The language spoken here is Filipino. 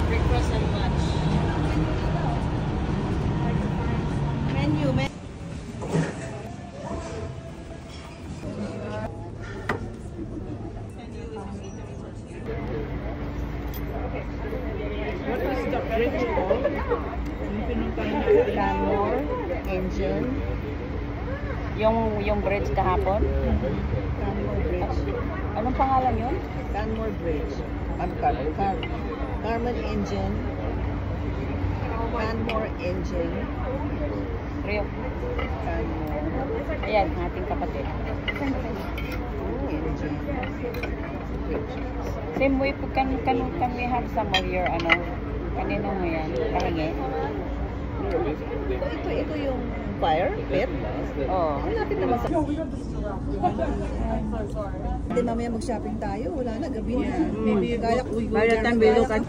Breakfast and lunch. Menu. What is the bridge called? Canmore Engine. Yung bridge kahapon? Canmore Bridge. Anong pangalan yun? Canmore Bridge. Carmen Engine. Canmore Engine. Rio. Canmore Ayan, ating kapatid. Engine. Same way, can we have some of your, kanino mo yan? Kahingi? Ito yung fire pit. Oo. Malapit naman sa... Hindi mamaya mag-shopping tayo. Wala na, gabi na. Kaya By the time we look at